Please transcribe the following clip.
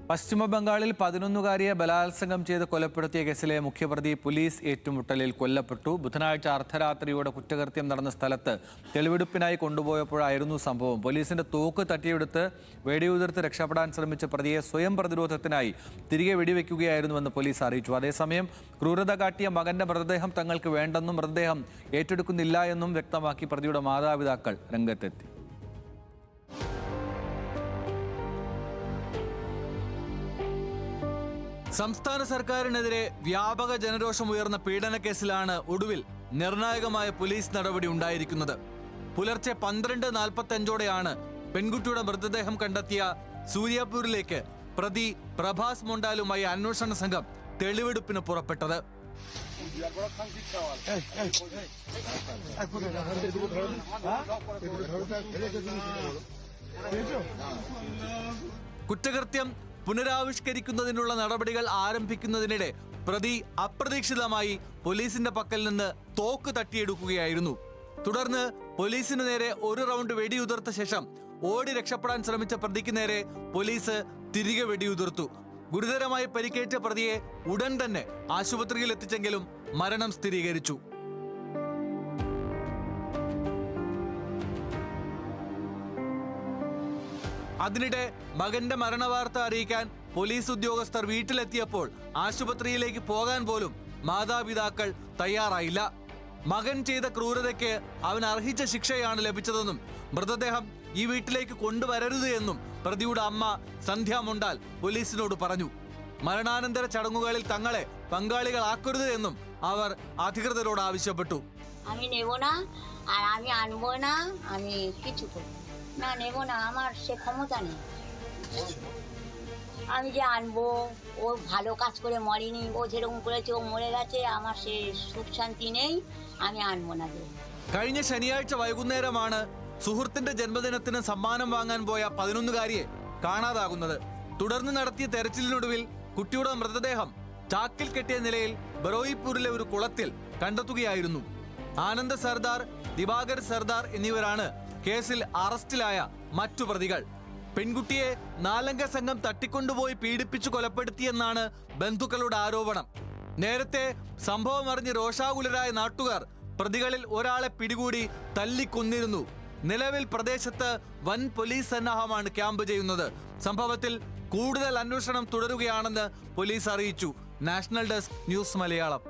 പശ്ചിമബംഗാളിൽ 11-കാരിയെ ബലാത്സംഗം ചെയ്ത് കൊലപ്പെടുത്തിയ കേസിലെ മുഖ്യപ്രതി പോലീസ് ഏറ്റുമുട്ടലിൽ കൊല്ലപ്പെട്ടു. ബുധനാഴ്ച അർദ്ധരാത്രിയോടെ കുറ്റകൃത്യം നടന്ന സ്ഥലത്ത് തെളിവെടുപ്പിനായി കൊണ്ടുപോയപ്പോഴായിരുന്നു സംഭവം. പോലീസിന്റെ തോക്ക് തട്ടിയെടുത്ത് വെടിയുതിർത്ത് രക്ഷപ്പെടാൻ ശ്രമിച്ച പ്രതിയെ സ്വയം പ്രതിരോധത്തിനായി തിരികെ വെടിവെക്കുകയായിരുന്നുവെന്ന് പോലീസ് അറിയിച്ചു. അതേസമയം ക്രൂരത കാട്ടിയ മകന്റെ മൃതദേഹം തങ്ങൾക്ക് വേണ്ടെന്നും മൃതദേഹം ഏറ്റെടുക്കുന്നില്ല എന്നും വ്യക്തമാക്കി പ്രതിയുടെ മാതാപിതാക്കൾ രംഗത്തെത്തി. സംസ്ഥാന സർക്കാരിനെതിരെ വ്യാപക ജനരോഷം ഉയർന്ന പീഡന കേസിലാണ് ഒടുവിൽ നിർണായകമായ പോലീസ് നടപടി ഉണ്ടായിരിക്കുന്നത്. പുലർച്ചെ 12:45ഓടെയാണ് പെൺകുട്ടിയുടെ മൃതദേഹം കണ്ടെത്തിയ സൂര്യാപൂരിലേക്ക് പ്രതി പ്രഭാസ് മൊണ്ടാലുമായി അന്വേഷണ സംഘം തെളിവെടുപ്പിന് പുറപ്പെട്ടത്. കുറ്റകൃത്യം പുനരാവിഷ്കരിക്കുന്നതിനുള്ള നടപടികൾ ആരംഭിക്കുന്നതിനിടെ പ്രതി അപ്രതീക്ഷിതമായി പോലീസിന്റെ പക്കൽ നിന്ന് തോക്ക് തട്ടിയെടുക്കുകയായിരുന്നു. തുടർന്ന് പോലീസിന് നേരെ ഒരു റൗണ്ട് വെടിയുതിർത്ത ശേഷം ഓടി രക്ഷപ്പെടാൻ ശ്രമിച്ച പ്രതിക്ക് നേരെ പോലീസ് തിരികെ വെടിയുതിർത്തു. ഗുരുതരമായി പരിക്കേറ്റ പ്രതിയെ ഉടൻ തന്നെ ആശുപത്രിയിൽ എത്തിച്ചെങ്കിലും മരണം സ്ഥിരീകരിച്ചു. അതിനിടെ മകന്റെ മരണവാർത്ത അറിയിക്കാൻ പോലീസ് ഉദ്യോഗസ്ഥർ വീട്ടിലെത്തിയപ്പോൾ ആശുപത്രിയിലേക്ക് പോകാൻ പോലും മാതാപിതാക്കൾ തയ്യാറായില്ല. മകൻ ചെയ്ത ക്രൂരതയ്ക്ക് അവൻ അർഹിച്ച ശിക്ഷയാണ് ലഭിച്ചതെന്നും മൃതദേഹം ഈ വീട്ടിലേക്ക് കൊണ്ടുവരരുത് എന്നും പ്രതിയുടെ അമ്മ സന്ധ്യ മൊണ്ടാൽ പോലീസിനോട് പറഞ്ഞു. മരണാനന്തര ചടങ്ങുകളിൽ തങ്ങളെ പങ്കാളികളാക്കരുത് എന്നും അവർ അധികൃതരോട് ആവശ്യപ്പെട്ടു. না নেব না, আমার সে ক্ষমতা নেই। আমি যে আনবো, ও ভালো কাজ করে মরেনি, ও যেরকম করেছে ও মরে গেছে, আমার সে সুখ শান্তি নেই, আমি আনবো না। കഴിഞ്ഞ ശനിയാഴ്ച വൈകുന്നേരമാണ് സുഹൃത്തിന്റെ ജന്മദിനത്തിന് സമ്മാനം വാങ്ങാൻ പോയ 11-കാരിയെ കാണാതാകുന്നത്. തുടർന്ന് നടത്തിയ തെരച്ചിലിനൊടുവിൽ കുട്ടിയുടെ മൃതദേഹം ചാക്കിൽ കെട്ടിയ നിലയിൽ ബറോയിപ്പൂരിലെ ഒരു കുളത്തിൽ കണ്ടെത്തുകയായിരുന്നു. ആനന്ദ് സർദാർ, ദിവാകർ സർദാർ എന്നിവരാണ് കേസിൽ അറസ്റ്റിലായ മറ്റു പ്രതികൾ. പെൺകുട്ടിയെ 4-അംഗ സംഘം തട്ടിക്കൊണ്ടുപോയി പീഡിപ്പിച്ചു കൊലപ്പെടുത്തിയെന്നാണ് ബന്ധുക്കളുടെ ആരോപണം. നേരത്തെ സംഭവം അറിഞ്ഞ് രോഷാകുലരായ നാട്ടുകാർ പ്രതികളിൽ ഒരാളെ പിടികൂടി തല്ലിക്കൊന്നിരുന്നു. നിലവിൽ പ്രദേശത്ത് വൻ പോലീസ് സന്നാഹമാണ് ക്യാമ്പ് ചെയ്യുന്നത്. സംഭവത്തിൽ കൂടുതൽ അന്വേഷണം തുടരുകയാണെന്ന് പോലീസ് അറിയിച്ചു. National desk news Malayalam.